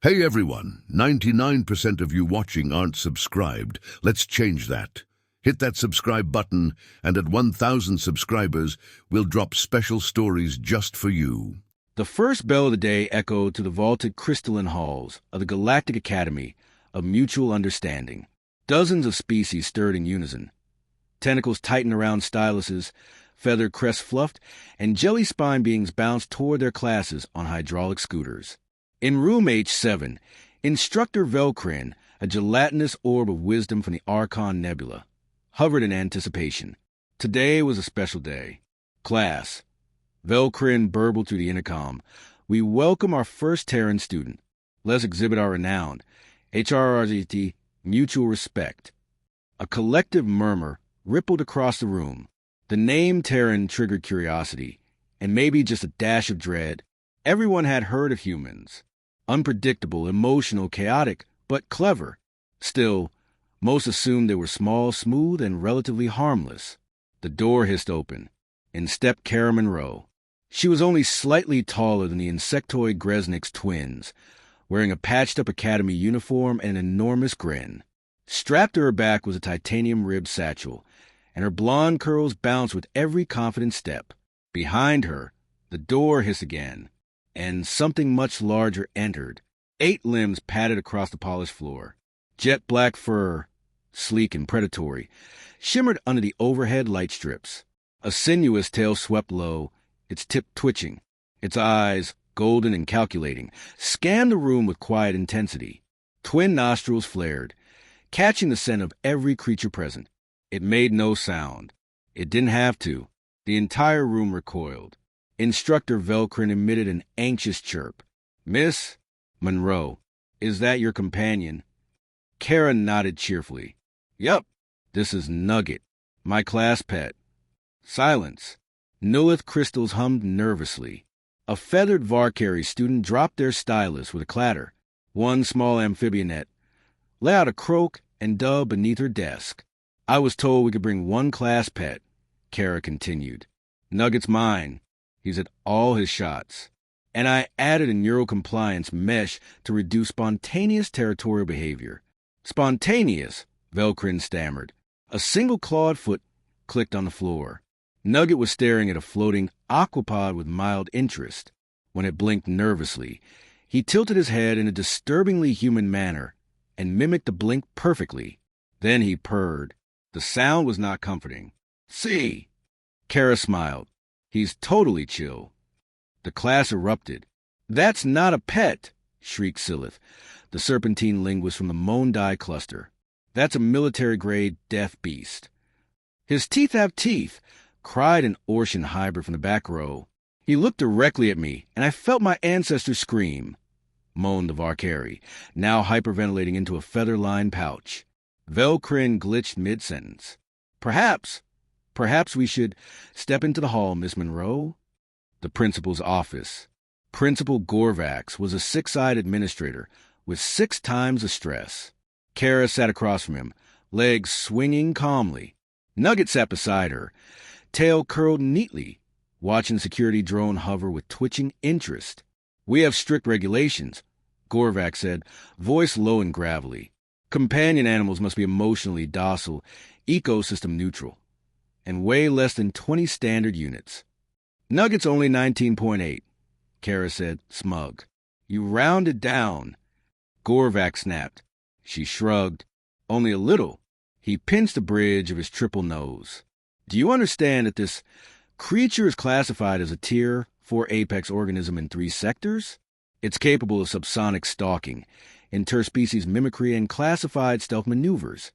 Hey everyone, 99% of you watching aren't subscribed. Let's change that. Hit that subscribe button, and at 1,000 subscribers, we'll drop special stories just for you. The first bell of the day echoed to the vaulted crystalline halls of the Galactic Academy of Mutual Understanding. Dozens of species stirred in unison. Tentacles tightened around styluses, feathered crests fluffed, and jelly-spine beings bounced toward their classes on hydraulic scooters. In room H7, Instructor Velcrin, a gelatinous orb of wisdom from the Archon Nebula, hovered in anticipation. Today was a special day. Class, Velcrin burbled through the intercom, we welcome our first Terran student. Let's exhibit our renown. HRRGT, mutual respect. A collective murmur rippled across the room. The name Terran triggered curiosity, and maybe just a dash of dread. Everyone had heard of humans. Unpredictable, emotional, chaotic, but clever. Still, most assumed they were small, smooth, and relatively harmless. The door hissed open. In stepped Kara Monroe. She was only slightly taller than the insectoid Gresnik's twins, wearing a patched-up academy uniform and an enormous grin. Strapped to her back was a titanium-ribbed satchel, and her blonde curls bounced with every confident step. Behind her, the door hissed again, and something much larger entered. 8 limbs padded across the polished floor. Jet black fur, sleek and predatory, shimmered under the overhead light strips. A sinuous tail swept low, its tip twitching. Its eyes, golden and calculating, scanned the room with quiet intensity. Twin nostrils flared, catching the scent of every creature present. It made no sound. It didn't have to. The entire room recoiled. Instructor Velcrin emitted an anxious chirp. "Miss Monroe, is that your companion?" Kara nodded cheerfully. "Yup, this is Nugget, my class pet." Silence. Nullith crystals hummed nervously. A feathered Varkari student dropped their stylus with a clatter. One small amphibionette lay out a croak and dove beneath her desk. "I was told we could bring one class pet," Kara continued. "Nugget's mine. He's at all his shots. And I added a neural compliance mesh to reduce spontaneous territorial behavior." "Spontaneous," Velcrin stammered. A single clawed foot clicked on the floor. Nugget was staring at a floating aquapod with mild interest. When it blinked nervously, he tilted his head in a disturbingly human manner and mimicked the blink perfectly. Then he purred. The sound was not comforting. "See." Kara smiled. "He's totally chill." The class erupted. "That's not a pet," shrieked Silith, the serpentine linguist from the Mondai cluster. "That's a military-grade death beast." "His teeth have teeth," cried an Orcian hybrid from the back row. "He looked directly at me, and I felt my ancestors scream," moaned the Varkari, now hyperventilating into a feather-lined pouch. Velcrin glitched mid-sentence. Perhaps we should step into the hall, Miss Monroe." The principal's office. Principal Gorvax was a 6-eyed administrator with 6 times the stress. Kara sat across from him, legs swinging calmly. Nugget sat beside her, tail curled neatly, watching the security drone hover with twitching interest. "We have strict regulations," Gorvax said, voice low and gravelly. "Companion animals must be emotionally docile, ecosystem neutral, and weigh less than 20 standard units." "Nugget's only 19.8, Kara said, smug. "You rounded down." Gorvax snapped. She shrugged. "Only a little." He pinched the bridge of his triple nose. "Do you understand that this creature is classified as a Tier 4 apex organism in 3 sectors? It's capable of subsonic stalking, interspecies mimicry, and classified stealth maneuvers."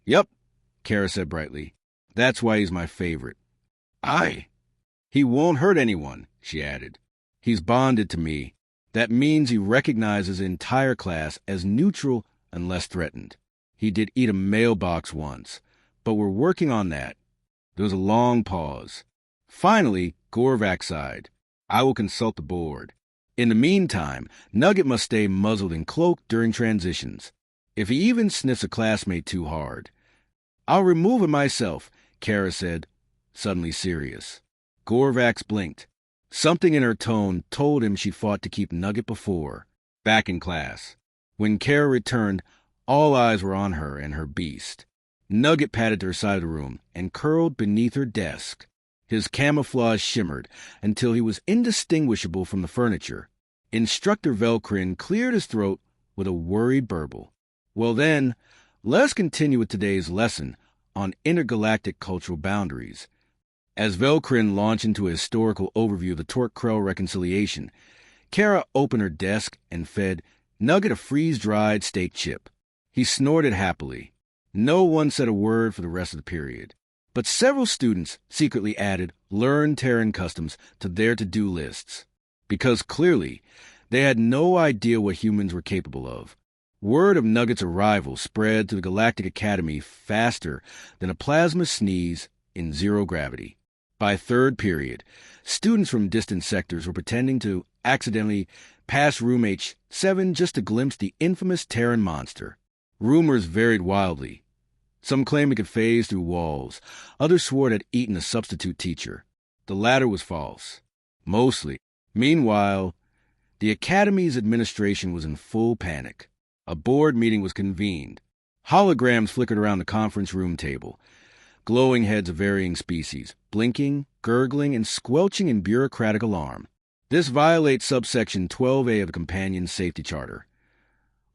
"Yup," Kara said brightly. "That's why he's my favorite." "Aye." "He won't hurt anyone," she added. "He's bonded to me. That means he recognizes the entire class as neutral unless threatened. He did eat a mailbox once, but we're working on that." There was a long pause. Finally, Gorvax sighed. "I will consult the board. In the meantime, Nugget must stay muzzled and cloaked during transitions. If he even sniffs a classmate too hard." "I'll remove him myself," Kara said, suddenly serious. Gorvax blinked. Something in her tone told him she'd fought to keep Nugget before. Back in class. When Kara returned, all eyes were on her and her beast. Nugget padded to her side of the room and curled beneath her desk. His camouflage shimmered until he was indistinguishable from the furniture. Instructor Velcrin cleared his throat with a worried burble. Well then, let's continue with today's lesson on intergalactic cultural boundaries. As Velcrin launched into a historical overview of the Torque-Krell reconciliation, Kara opened her desk and fed Nugget a freeze-dried steak chip. He snorted happily. No one said a word for the rest of the period, but several students secretly added learn Terran customs to their to-do lists, because clearly they had no idea what humans were capable of. Word of Nugget's arrival spread to the Galactic Academy faster than a plasma sneeze in zero gravity. By third period, students from distant sectors were pretending to accidentally pass room H7 just to glimpse the infamous Terran monster. Rumors varied wildly. Some claimed it could phase through walls. Others swore it had eaten a substitute teacher. The latter was false. Mostly. Meanwhile, the Academy's administration was in full panic. A board meeting was convened. Holograms flickered around the conference room table. Glowing heads of varying species, blinking, gurgling, and squelching in bureaucratic alarm. This violates subsection 12A of the Companion Safety Charter,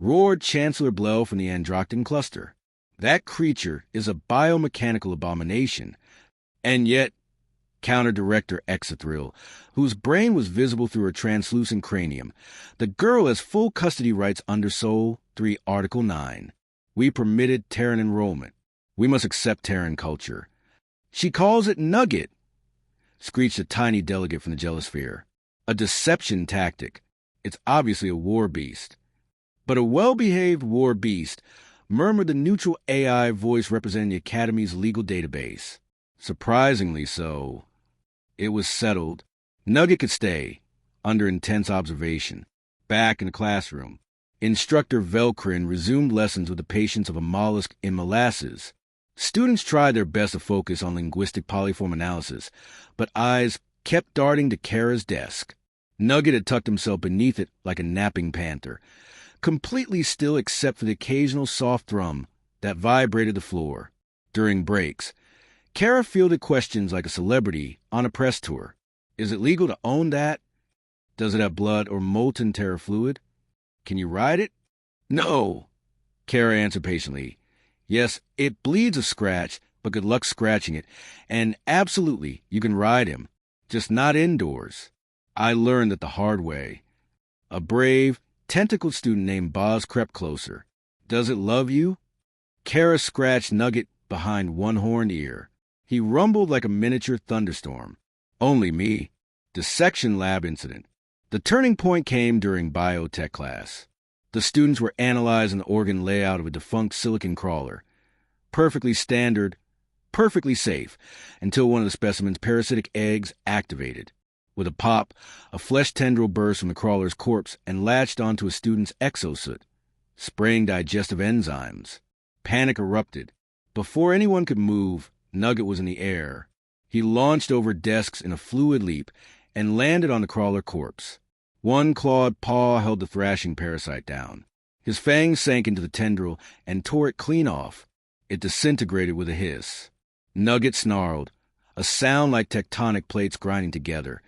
roared Chancellor Blell from the Androcton cluster. That creature is a biomechanical abomination. And yet, Counter-Director Exathril, whose brain was visible through her translucent cranium, the girl has full custody rights under Sol 3 Article 9. We permitted Terran enrollment. We must accept Terran culture. She calls it Nugget, screeched a tiny delegate from the Jealosphere. A deception tactic. It's obviously a war beast. But a well-behaved war beast, murmured the neutral AI voice representing the Academy's legal database. Surprisingly so. It was settled. Nugget could stay, under intense observation. Back in the classroom, Instructor Velcrin resumed lessons with the patience of a mollusk in molasses. Students tried their best to focus on linguistic polyform analysis, but eyes kept darting to Kara's desk. Nugget had tucked himself beneath it like a napping panther, completely still except for the occasional soft thrum that vibrated the floor. During breaks, Kara fielded questions like a celebrity on a press tour. Is it legal to own that? Does it have blood or molten terra fluid? Can you ride it? No, Kara answered patiently. Yes, it bleeds a scratch, but good luck scratching it. And absolutely, you can ride him, just not indoors. I learned that the hard way. A brave, tentacled student named Boz crept closer. Does it love you? Kara scratched Nugget behind one horned ear. He rumbled like a miniature thunderstorm. Only me. Dissection lab incident. The turning point came during biotech class. The students were analyzing the organ layout of a defunct silicon crawler. Perfectly standard, perfectly safe, until one of the specimen's parasitic eggs activated. With a pop, a flesh tendril burst from the crawler's corpse and latched onto a student's exosuit, spraying digestive enzymes. Panic erupted. Before anyone could move, Nugget was in the air. He launched over desks in a fluid leap and landed on the crawler corpse. One clawed paw held the thrashing parasite down. His fangs sank into the tendril and tore it clean off. It disintegrated with a hiss. Nugget snarled, a sound like tectonic plates grinding together,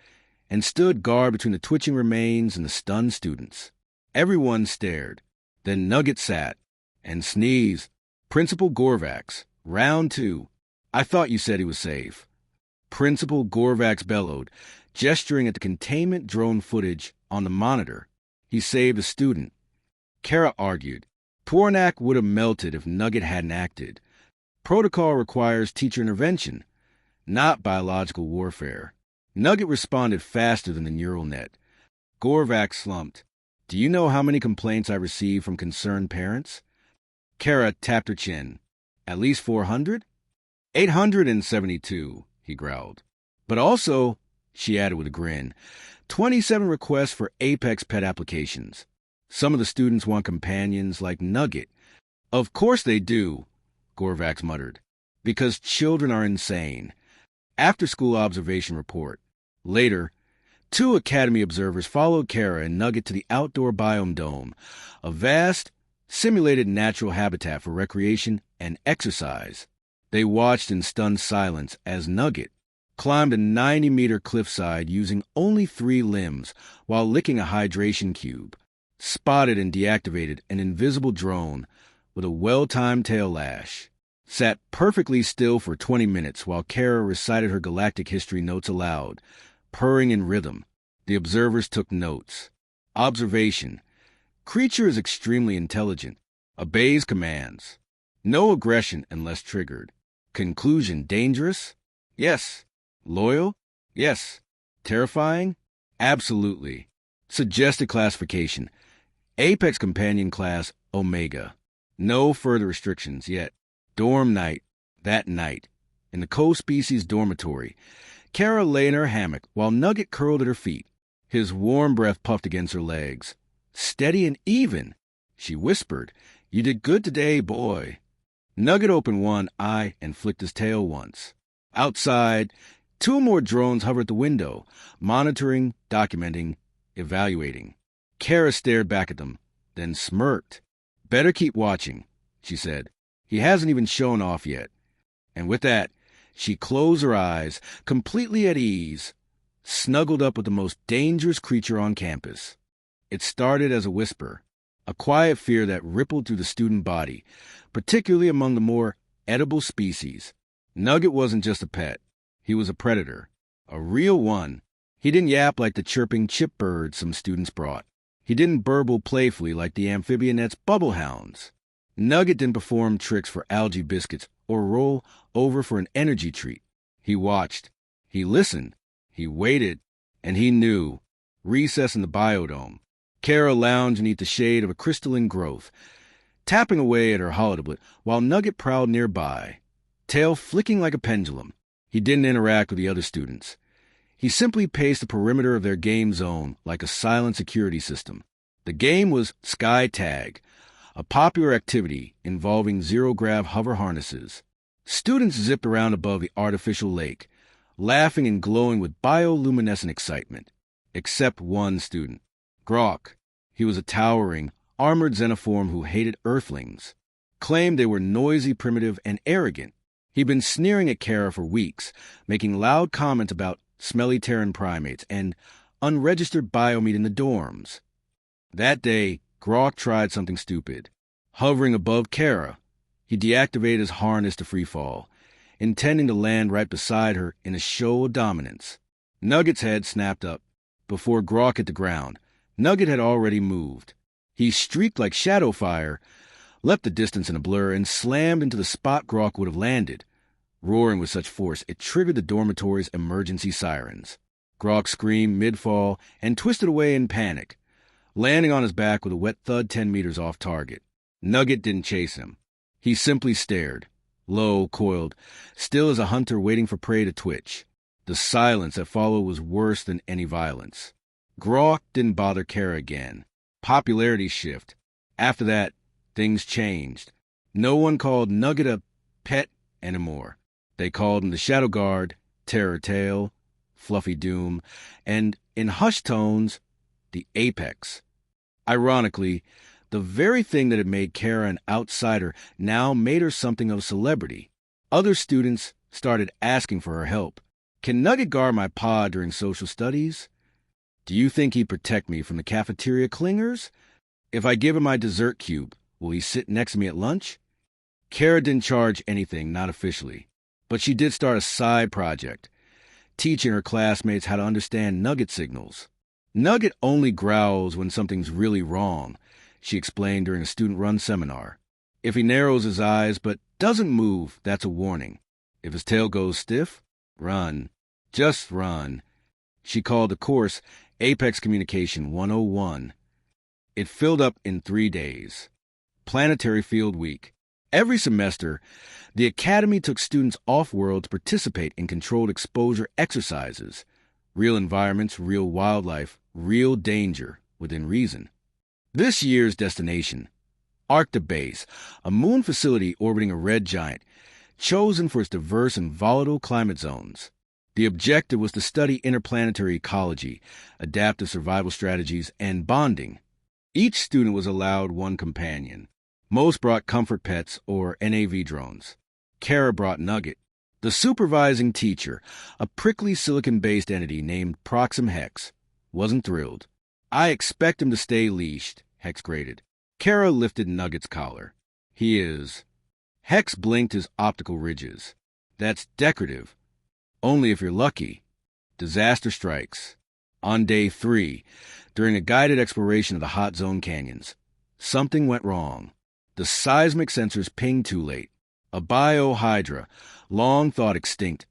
and stood guard between the twitching remains and the stunned students. Everyone stared. Then Nugget sat and sneezed. Principal Gorvax, round 2. I thought you said he was safe. Principal Gorvax bellowed, gesturing at the containment drone footage on the monitor. He saved a student. Kara argued. Tornak would have melted if Nugget hadn't acted. Protocol requires teacher intervention, not biological warfare. Nugget responded faster than the neural net. Gorvax slumped. Do you know how many complaints I received from concerned parents? Kara tapped her chin. At least 400? 872, he growled. But also, she added with a grin, 27 requests for Apex pet applications. Some of the students want companions like Nugget. Of course they do, Gorvax muttered, because children are insane. After-school observation report. Later, Two Academy observers followed Kara and Nugget to the outdoor biome dome, a vast, simulated natural habitat for recreation and exercise. They watched in stunned silence as Nugget climbed a 90-meter cliffside using only 3 limbs while licking a hydration cube, spotted and deactivated an invisible drone with a well-timed tail lash, sat perfectly still for 20 minutes while Kara recited her galactic history notes aloud, purring in rhythm. The observers took notes. Observation. Creature is extremely intelligent. Obeys commands. No aggression unless triggered. Conclusion. Dangerous? Yes. Loyal? Yes. Terrifying? Absolutely. Suggested classification. Apex Companion Class Omega. No further restrictions yet. Dorm night. That night. In the co-species dormitory, Kara lay in her hammock while Nugget curled at her feet. His warm breath puffed against her legs. Steady and even, she whispered. You did good today, boy. Nugget opened one eye and flicked his tail once. Outside, 2 more drones hovered at the window, monitoring, documenting, evaluating. Kara stared back at them, then smirked. Better keep watching, she said. He hasn't even shown off yet. And with that, she closed her eyes, completely at ease, snuggled up with the most dangerous creature on campus. It started as a whisper, a quiet fear that rippled through the student body, particularly among the more edible species. Nugget wasn't just a pet. He was a predator, a real one. He didn't yap like the chirping chip bird some students brought. He didn't burble playfully like the amphibionet's bubble hounds. Nugget didn't perform tricks for algae biscuits or roll over for an energy treat. He watched. He listened. He waited. And he knew. Recess in the biodome. Kara lounged beneath the shade of a crystalline growth, tapping away at her holodoblet while Nugget prowled nearby, tail flicking like a pendulum. He didn't interact with the other students. He simply paced the perimeter of their game zone like a silent security system. The game was Sky Tag, a popular activity involving zero-grav hover harnesses. Students zipped around above the artificial lake, laughing and glowing with bioluminescent excitement. Except one student, Grok. He was a towering, armored xenoform who hated Earthlings, claimed they were noisy, primitive, and arrogant. He'd been sneering at Kara for weeks, making loud comments about smelly Terran primates and unregistered biomeat in the dorms. That day, Grok tried something stupid. Hovering above Kara, he deactivated his harness to freefall, intending to land right beside her in a show of dominance. Nugget's head snapped up. Before Grok hit the ground, Nugget had already moved. He streaked like shadow fire, leapt the distance in a blur, and slammed into the spot Grok would have landed, roaring with such force it triggered the dormitory's emergency sirens. Grok screamed mid-fall and twisted away in panic, landing on his back with a wet thud 10 meters off target. Nugget didn't chase him. He simply stared, low, coiled, still as a hunter waiting for prey to twitch. The silence that followed was worse than any violence. Grok didn't bother Kara again. Popularity shift. After that, things changed. No one called Nugget a pet anymore. They called him the Shadow Guard, Terror Tail, Fluffy Doom, and, in hushed tones, the Apex. Ironically, the very thing that had made Kara an outsider now made her something of a celebrity. Other students started asking for her help. Can Nugget guard my pod during social studies? Do you think he'd protect me from the cafeteria clingers? If I give him my dessert cube, will he sit next to me at lunch? Kara didn't charge anything, not officially. But she did start a side project, teaching her classmates how to understand Nugget signals. Nugget only growls when something's really wrong, she explained during a student-run seminar. If he narrows his eyes but doesn't move, that's a warning. If his tail goes stiff, run. Just run. She called the course Apex Communication 101. It filled up in 3 days. Planetary Field Week. Every semester, the Academy took students off-world to participate in controlled exposure exercises. Real environments, real wildlife, real danger, within reason. This year's destination, Arctic Base, a moon facility orbiting a red giant, chosen for its diverse and volatile climate zones. The objective was to study interplanetary ecology, adaptive survival strategies, and bonding. Each student was allowed one companion. Most brought comfort pets or NAV drones. Kara brought Nugget. The supervising teacher, a prickly silicon-based entity named Proxim Hex, wasn't thrilled. "I expect him to stay leashed," Hex grated. Kara lifted Nugget's collar. "He is." Hex blinked his optical ridges. "That's decorative. Only if you're lucky." Disaster strikes. On day 3, during a guided exploration of the hot zone canyons, something went wrong. The seismic sensors pinged too late. A biohydra, long thought extinct,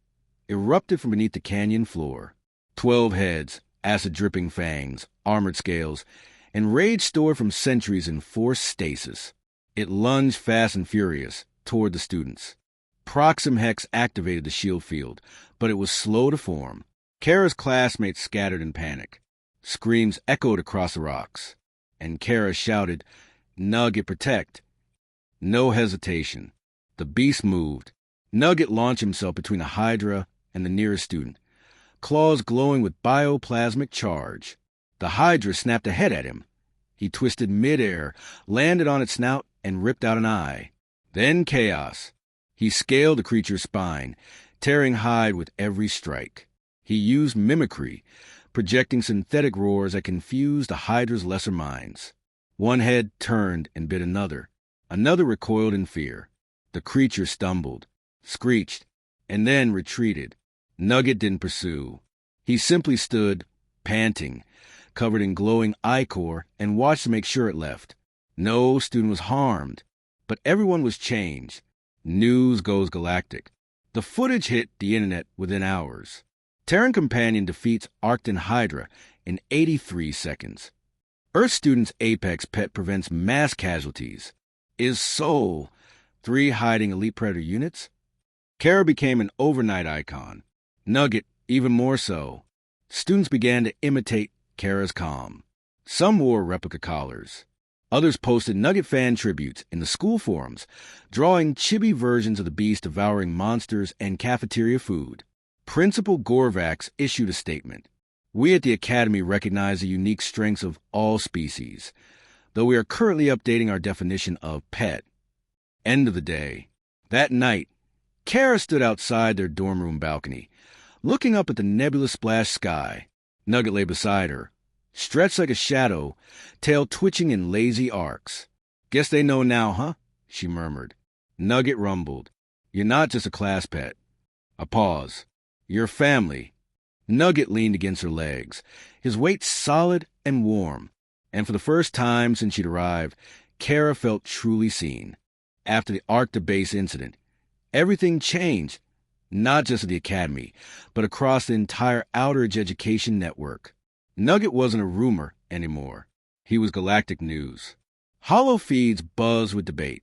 erupted from beneath the canyon floor. 12 heads, acid-dripping fangs, armored scales, and rage stored from centuries in forced stasis. It lunged fast and furious toward the students. Proxim Hex activated the shield field, but it was slow to form. Kara's classmates scattered in panic. Screams echoed across the rocks, and Kara shouted, "Nugget, protect!" No hesitation. The beast moved. Nugget launched himself between the Hydra and the nearest student, claws glowing with bioplasmic charge. The Hydra snapped a head at him. He twisted midair, landed on its snout, and ripped out an eye. Then chaos. He scaled the creature's spine, tearing hide with every strike. He used mimicry, projecting synthetic roars that confused the Hydra's lesser minds. One head turned and bit another. Another recoiled in fear. The creature stumbled, screeched, and then retreated. Nugget didn't pursue. He simply stood, panting, covered in glowing ichor, and watched to make sure it left. No student was harmed, but everyone was changed. News goes galactic. The footage hit the internet within hours. Terran Companion defeats Arctan Hydra in 83 seconds. Earth student's apex pet prevents mass casualties. Is Soul 3 hiding elite predator units? Kara became an overnight icon. Nugget even more so. Students began to imitate Kara's calm. Some wore replica collars. Others posted Nugget fan tributes in the school forums, drawing chibi versions of the beast devouring monsters and cafeteria food. Principal Gorvax issued a statement. "We at the Academy recognize the unique strengths of all species, though we are currently updating our definition of pet." End of the day. That night, Kara stood outside their dorm room balcony, looking up at the nebula-splashed sky. Nugget lay beside her, stretched like a shadow, tail twitching in lazy arcs. "Guess they know now, huh?" she murmured. Nugget rumbled. "You're not just a class pet." A pause. "You're family." Nugget leaned against her legs, his weight solid and warm. And for the first time since she'd arrived, Kara felt truly seen. After the Arc to Base incident, everything changed, not just at the Academy, but across the entire Outerage education network. Nugget wasn't a rumor anymore. He was galactic news. Hollow feeds buzzed with debate.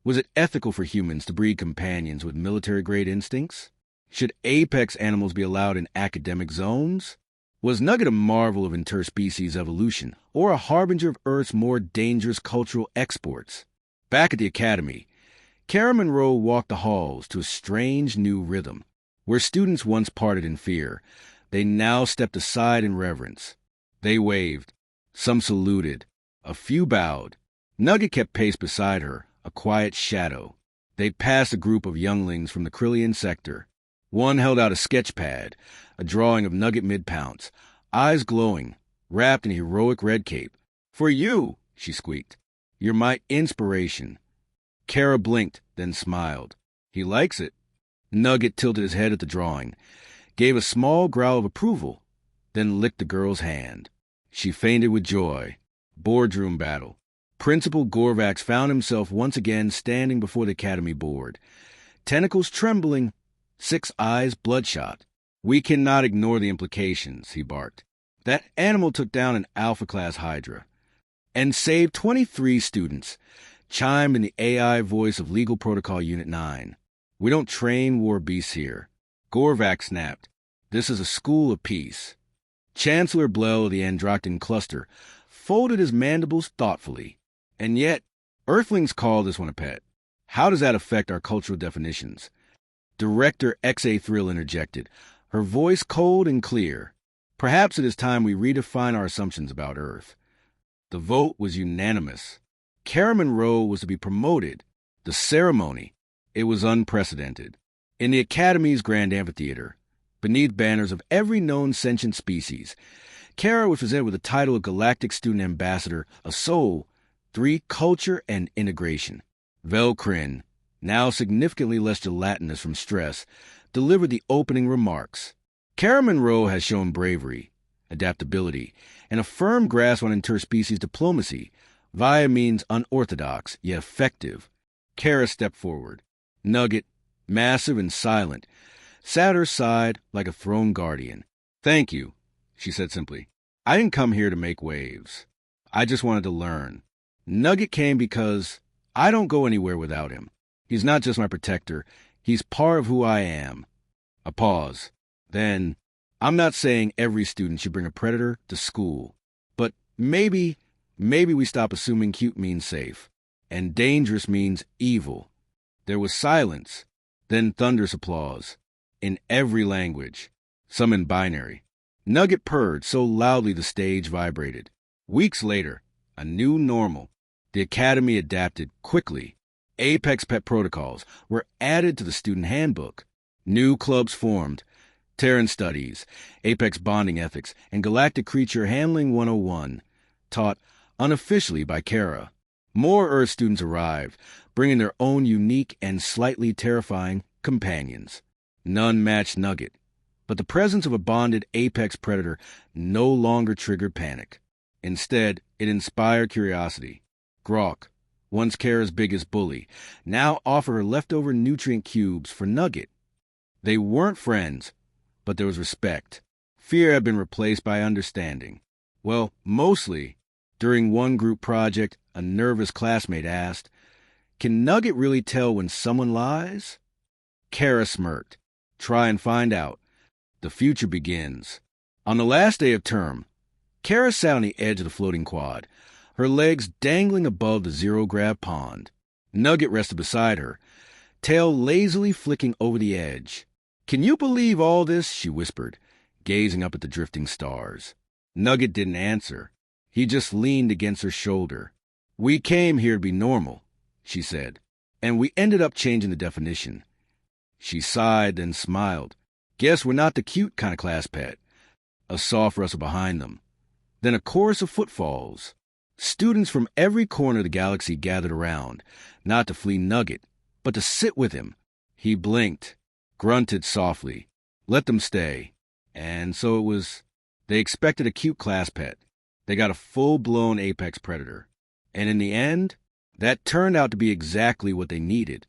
Was it ethical for humans to breed companions with military-grade instincts? Should apex animals be allowed in academic zones? Was Nugget a marvel of interspecies evolution, or a harbinger of Earth's more dangerous cultural exports? Back at the Academy, Kara Monroe walked the halls to a strange new rhythm. Where students once parted in fear, they now stepped aside in reverence. They waved. Some saluted. A few bowed. Nugget kept pace beside her, a quiet shadow. They passed a group of younglings from the Krillian sector. One held out a sketch pad, a drawing of Nugget mid-pounce, eyes glowing, wrapped in a heroic red cape. "For you," she squeaked. "You're my inspiration." Kara blinked, then smiled. "He likes it." Nugget tilted his head at the drawing, gave a small growl of approval, then licked the girl's hand. She fainted with joy. Boardroom battle. Principal Gorvax found himself once again standing before the Academy board. Tentacles trembling, 6 eyes bloodshot. "We cannot ignore the implications," he barked. "That animal took down an Alpha-class Hydra and saved 23 students," chimed in the AI voice of Legal Protocol Unit 9. "We don't train war beasts here." Gorvax snapped. "This is a school of peace." Chancellor Blell of the Androcton Cluster folded his mandibles thoughtfully. "And yet, Earthlings call this one a pet. How does that affect our cultural definitions?" Director X.A. Thrill interjected. her voice cold and clear. Perhaps it is time we redefine our assumptions about Earth. The vote was unanimous. Kara Monroe was to be promoted. The ceremony, it was unprecedented. In the Academy's Grand Amphitheater, beneath banners of every known sentient species, Kara was presented with the title of Galactic Student Ambassador of Soul 3 Culture and Integration. Velcrin, now significantly less gelatinous from stress, delivered the opening remarks. Kara Monroe has shown bravery, adaptability, and a firm grasp on interspecies diplomacy via means unorthodox yet effective. Kara stepped forward. Nugget, massive and silent, sat at her side like a throne guardian. "Thank you," she said simply. "I didn't come here to make waves. I just wanted to learn. Nugget came because I don't go anywhere without him. He's not just my protector. He's part of who I am." A pause. Then, "I'm not saying every student should bring a predator to school, but maybe we stop assuming cute means safe, and dangerous means evil." There was silence, then thunderous applause, in every language, some in binary. Nugget purred so loudly the stage vibrated. Weeks later, a new normal. The Academy adapted quickly. Apex pet protocols were added to the student handbook. New clubs formed. Terran Studies, Apex Bonding Ethics, and Galactic Creature Handling 101, taught unofficially by Kara. More Earth students arrived, bringing their own unique and slightly terrifying companions. None matched Nugget, but the presence of a bonded apex predator no longer triggered panic. Instead, it inspired curiosity. Grok, once Kara's biggest bully, now offered her leftover nutrient cubes for Nugget. They weren't friends, but there was respect. Fear had been replaced by understanding. Well, mostly. During one group project, a nervous classmate asked, "Can Nugget really tell when someone lies?" Kara smirked. "Try and find out. The future begins." On the last day of term, Kara sat on the edge of the floating quad, her legs dangling above the zero-grav pond. Nugget rested beside her, tail lazily flicking over the edge. "Can you believe all this?" she whispered, gazing up at the drifting stars. Nugget didn't answer. He just leaned against her shoulder. "We came here to be normal," she said, "and we ended up changing the definition." She sighed, then smiled. "Guess we're not the cute kind of class pet." A soft rustle behind them. Then a chorus of footfalls. Students from every corner of the galaxy gathered around, not to flee Nugget, but to sit with him. He blinked, grunted softly, let them stay. And so it was. They expected a cute class pet. They got a full-blown apex predator. And in the end, that turned out to be exactly what they needed.